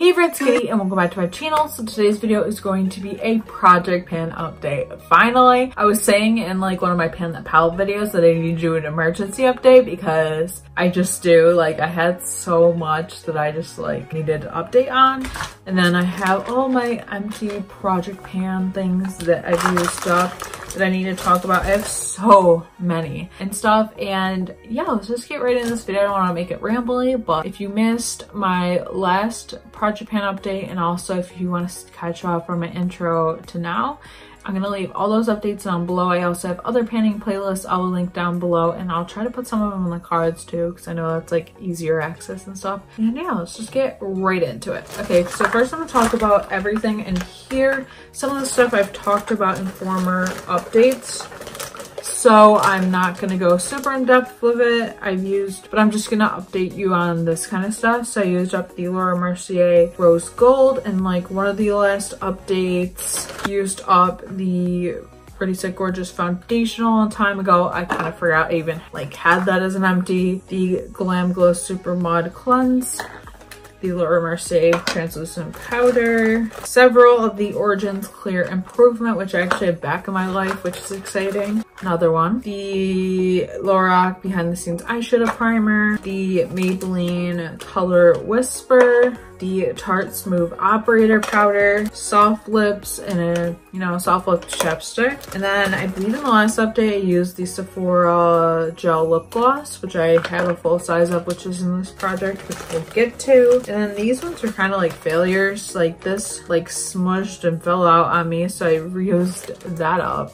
Hey friends, Katie, and welcome back to my channel. So today's video is going to be a project pan update. Finally, I was saying in like one of my Pan That Pal videos that I need to do an emergency update because I just do. Like, I had so much that I just like needed to update on. And then I have all my empty project pan things that I've used up that I need to talk about. I have so many and stuff, and yeah, let's just get right into this video. I don't want to make it rambly, but if you missed my last project pan update, and also if you want to catch up from my intro to now, I'm gonna leave all those updates down below. I also have other panning playlists I will link down below, and I'll try to put some of them in the cards too, because I know that's like easier access and stuff. And yeah, let's just get right into it. Okay, so first I'm gonna talk about everything in here. Some of the stuff I've talked about in former updates, so I'm not gonna go super in depth with it. But I'm just gonna update you on this kind of stuff. So I used up the Laura Mercier Rose Gold, and like one of the last updates used up the Pretty Sick Gorgeous foundation a long time ago. I kind of forgot I even like had that as an empty. The Glam Glow Super Mud Cleanse, the Laura Mercier translucent powder, several of the Origins Clear Improvement, which I actually have back in my life, which is exciting. Another one, the Lorac Behind the Scenes Eyeshadow Primer, the Maybelline Color Whisper, the Tarte Smooth Operator Powder, soft lips, and a soft lip chapstick. And then I believe in the last update I used the Sephora Gel Lip Gloss, which I have a full size of, which is in this project, which we'll get to. And then these ones are kind of like failures. Like this like smushed and fell out on me, so I reused that up.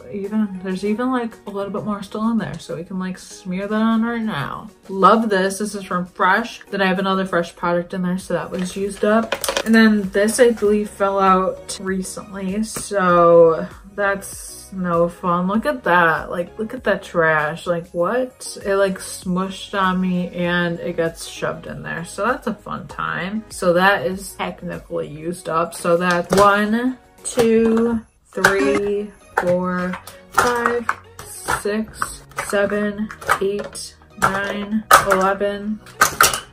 There's even like a little bit more still in there, so we can like smear that on right now. Love this. This is from Fresh. Then I have another Fresh product in there, so that was used up. And then this I believe fell out recently, so that's no fun. Look at that. Like, look at that trash. Like, what? It like smushed on me and it gets shoved in there, so that's a fun time. So that is technically used up. So that's 1, 2, 3, 4, 5, 6, 7, 8, 9, 11,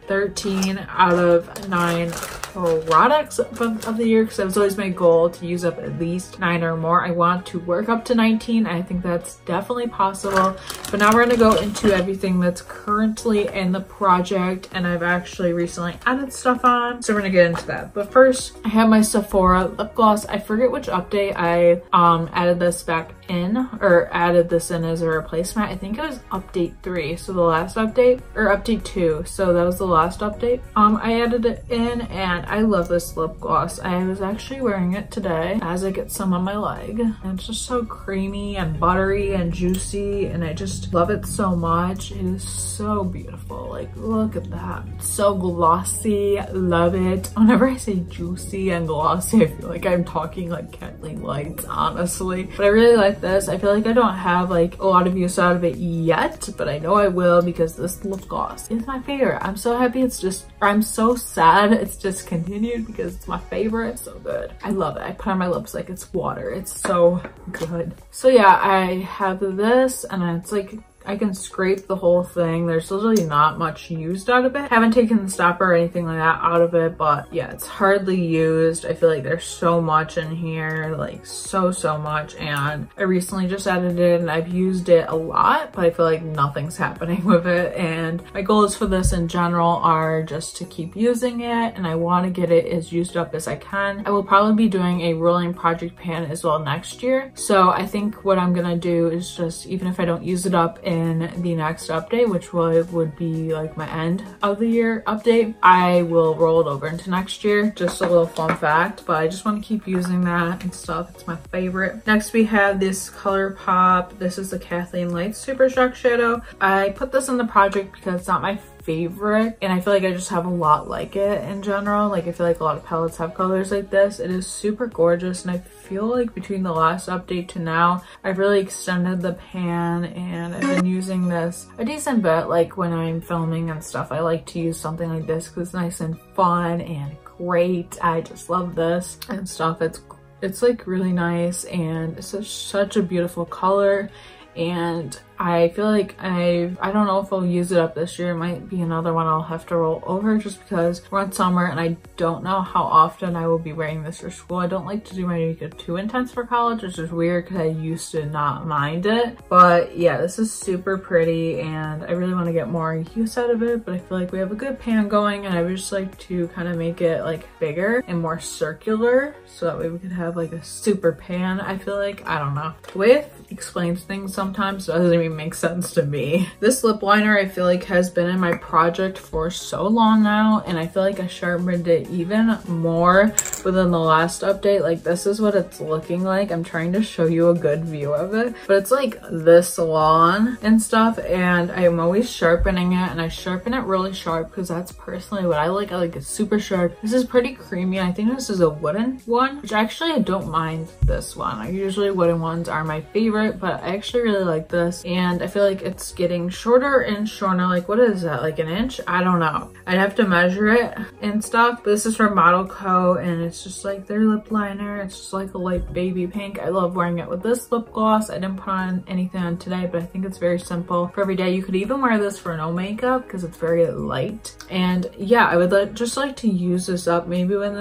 13 out of 9 products of the year, because it was always my goal to use up at least 9 or more. I want to work up to 19. I think that's definitely possible. But now we're going to go into everything that's currently in the project, and I've actually recently added stuff on, so we're going to get into that. But first, I have my Sephora lip gloss. I forget which update I added this back in, or added this in as a replacement. I think it was update 3, so the last update, or update 2, so that was the last update. I added it in, and I love this lip gloss. I was actually wearing it today as I get some on my leg, and it's just so creamy and buttery and juicy, and I just love it so much. It is so beautiful. Like, look at that. It's so glossy. Love it. Whenever I say juicy and glossy, I feel like I'm talking like Kathleen Lights, honestly. But I really like this. I feel like I don't have like a lot of use out of it yet, but I know I will, because this lip gloss is my favorite. I'm so happy I'm so sad it's discontinued, because it's my favorite. It's so good. I love it. I put on my lips like it's water. It's so good. So yeah, I have this, and it's like I can scrape the whole thing. There's literally not much used out of it. Haven't taken the stopper or anything like that out of it, but yeah, it's hardly used. I feel like there's so much in here, like so much, and I recently just added it and I've used it a lot, but I feel like nothing's happening with it. And my goals for this in general are just to keep using it, and I want to get it as used up as I can. I will probably be doing a rolling project pan as well next year, so I think what I'm gonna do is just, even if I don't use it up in the next update, which would be like my end of the year update, I will roll it over into next year. Just a little fun fact, but I just want to keep using that and stuff. It's my favorite. Next we have this ColourPop. This is the Kathleen Lights Super Shock Shadow. I put this in the project because it's not my favorite, and I feel like I just have a lot like it in general. Like, I feel like a lot of palettes have colors like this. It is super gorgeous, and I feel like between the last update to now, I've really extended the pan, and I've been using this a decent bit. Like when I'm filming and stuff, I like to use something like this because it's nice and fun and great. I just love this and stuff. It's like really nice, and it's such a beautiful color, and I feel like I don't know if I'll use it up this year. It might be another one I'll have to roll over just because we're in summer and I don't know how often I will be wearing this for school. I don't like to do my makeup too intense for college, which is weird because I used to not mind it. But yeah, this is super pretty and I really want to get more use out of it, but I feel like we have a good pan going and I would just like to kind of make it like bigger and more circular so that way we could have like a super pan. I feel like, I don't know. The way it explains things sometimes doesn't even make sense to me. This lip liner I feel like has been in my project for so long now and I feel like I sharpened it even more within the last update. Like this is what it's looking like. I'm trying to show you a good view of it, but it's like this long and stuff and I'm always sharpening it and I sharpen it really sharp because that's personally what I like. I like it super sharp. This is pretty creamy. I think this is a wooden one, which actually I don't mind this one. Usually wooden ones are my favorite, but I actually really like this and I feel like it's getting shorter and shorter. Like what is that, like an inch? I don't know. I'd have to measure it and stuff, but this is from Model Co and it's just like their lip liner. It's just like a light baby pink. I love wearing it with this lip gloss. I didn't put on anything on today, but I think it's very simple for every day. You could even wear this for no makeup because it's very light. And yeah, I would just like to use this up maybe within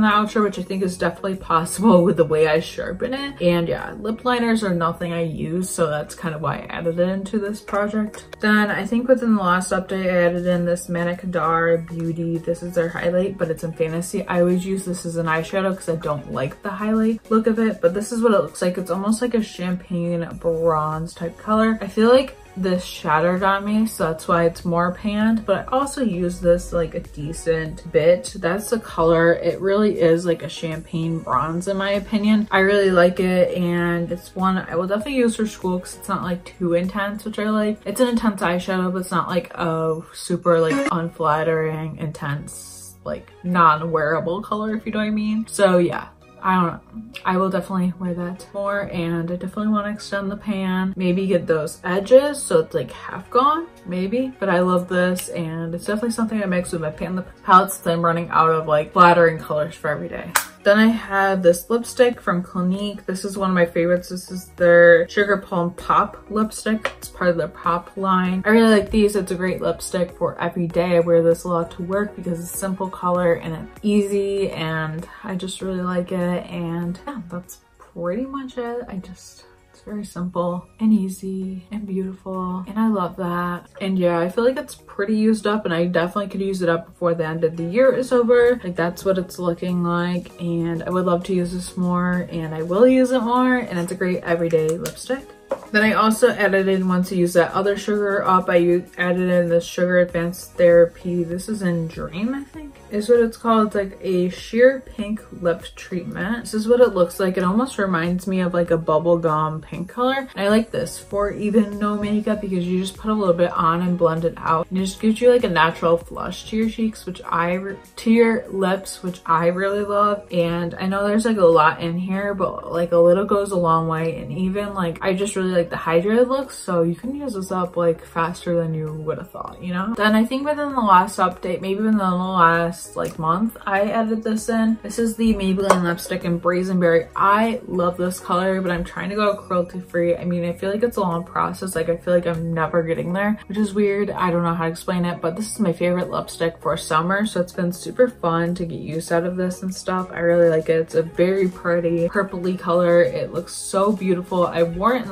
the outro, which I think is definitely possible with the way I sharpen it. And yeah, lip liners are nothing I use, so that's kind of why I added it into this project. Then I think within the last update I added in this Manicadar Beauty. This is their highlight, but it's in Fantasy. I always use this as an eyeshadow because I don't like the highlight look of it, but this is what it looks like. It's almost like a champagne bronze type color. I feel like this shattered on me, so that's why it's more panned, but I also use this like a decent bit. That's the color. It really is like a champagne bronze in my opinion. I really like it and it's one I will definitely use for school because it's not like too intense, which I like. It's an intense eyeshadow, but it's not like a super like unflattering, intense, like non-wearable color, if you know what I mean. So yeah, I don't know. I will definitely wear that more and I definitely want to extend the pan. Maybe get those edges so it's like half gone, maybe. But I love this and it's definitely something I mix with my pan palettes that I'm running out of like flattering colors for every day. Then I have this lipstick from Clinique. This is one of my favorites. This is their Sugar Plum Pop lipstick. It's part of their Pop line. I really like these. It's a great lipstick for every day. I wear this a lot to work because it's a simple color and it's easy and I just really like it. And yeah, that's pretty much it. It's very simple and easy and beautiful and I love that. And yeah, I feel like it's pretty used up and I definitely could use it up before the end of the year is over. Like that's what it's looking like and I would love to use this more and I will use it more and it's a great everyday lipstick. Then I also added in, once I use that other sugar up, I added in the Sugar Advanced Therapy. This is in Dream, I think is what it's called. It's like a sheer pink lip treatment. This is what it looks like. It almost reminds me of like a bubblegum pink color. And I like this for even no makeup because you just put a little bit on and blend it out. And it just gives you like a natural flush to your cheeks, to your lips, which I really love. And I know there's like a lot in here, but like a little goes a long way. And even like, I just really like the hydrated look, so you can use this up like faster than you would have thought, you know? Then I think within the last update, maybe within the last like month, I added this in. This is the Maybelline lipstick in Brazenberry. I love this color, but I'm trying to go cruelty free. I mean, I feel like it's a long process. Like I feel like I'm never getting there, which is weird. I don't know how to explain it, but this is my favorite lipstick for summer, so it's been super fun to get use out of this and stuff. I really like it. It's a very pretty purpley color. It looks so beautiful. I wore it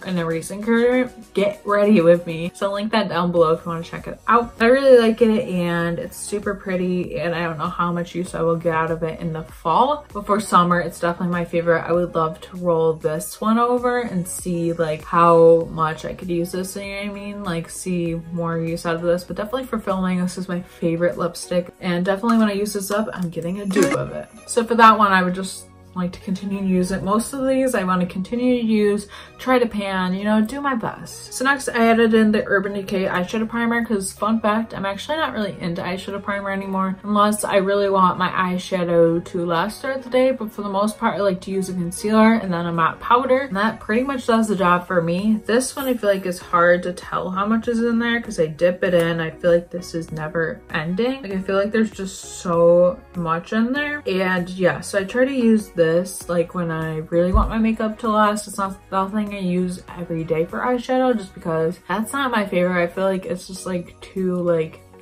in a racing career. Get ready with me, so I'll link that down below if you want to check it out. I really like it and it's super pretty and I don't know how much use I will get out of it in the fall, but for summer it's definitely my favorite. I would love to roll this one over and see like how much I could use this, you know what I mean, like see more use out of this. But definitely for filming, this is my favorite lipstick and definitely when I use this up, I'm getting a dupe of it. So for that one, I would just like to continue to use it. Most of these I want to continue to use, try to pan, you know, do my best. So next I added in the Urban Decay eyeshadow primer because fun fact, I'm actually not really into eyeshadow primer anymore unless I really want my eyeshadow to last throughout the day, but for the most part I like to use a concealer and then a matte powder and that pretty much does the job for me. This one I feel like is hard to tell how much is in there because I dip it in. I feel like this is never ending. Like I feel like there's just so much in there. And yeah, so I try to use this this like when I really want my makeup to last. It's not the thing I use every day for eyeshadow just because that's not my favorite. I feel like it's just like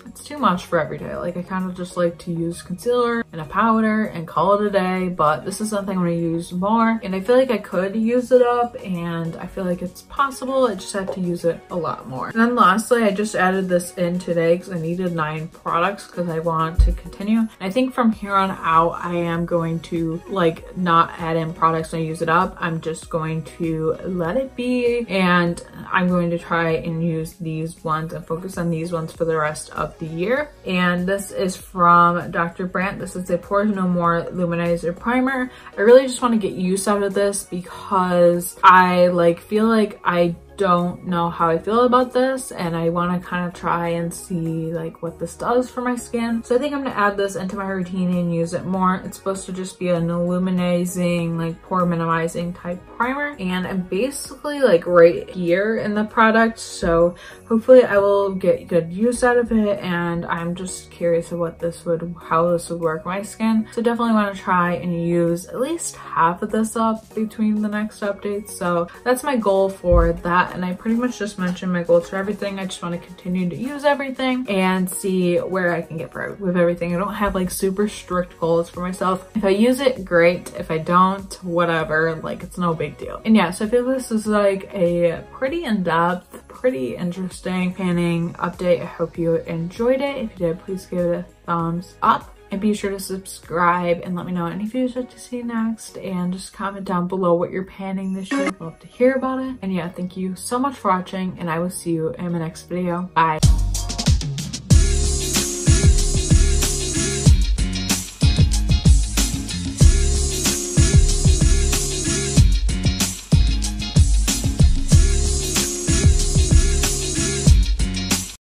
it's too much for every day. Like I kind of just like to use concealer and a powder and call it a day, but this is something I'm gonna use more, and I feel like I could use it up, and I feel like it's possible. I just have to use it a lot more. And then lastly, I just added this in today because I needed 9 products because I want to continue. And I think from here on out, I am going to like not add in products when I use it up. I'm just going to let it be, and I'm going to try and use these ones and focus on these ones for the rest of the year. And this is from Dr. Brandt. This is a Pores No More Luminizer Primer. I really just want to get use out of this because I feel like I don't know how I feel about this, and I want to kind of try and see like what this does for my skin. So I think I'm gonna add this into my routine and use it more. It's supposed to just be an illuminating, like pore minimizing type primer, and I'm basically like right here in the product, so hopefully I will get good use out of it. And I'm just curious of how this would work my skin, so definitely want to try and use at least half of this up between the next updates. So that's my goal for that. And I pretty much just mentioned my goals for everything. I just want to continue to use everything and see where I can get with everything. I don't have like super strict goals for myself. If I use it, great. If I don't, whatever, like it's no big deal. And yeah, so I feel this is like a pretty in-depth, pretty interesting panning update. I hope you enjoyed it. If you did, please give it a thumbs up. And be sure to subscribe and let me know any videos you'd like to see next, and just comment down below what you're panning this year. I'd love to hear about it. And yeah, thank you so much for watching, and I will see you in my next video. Bye.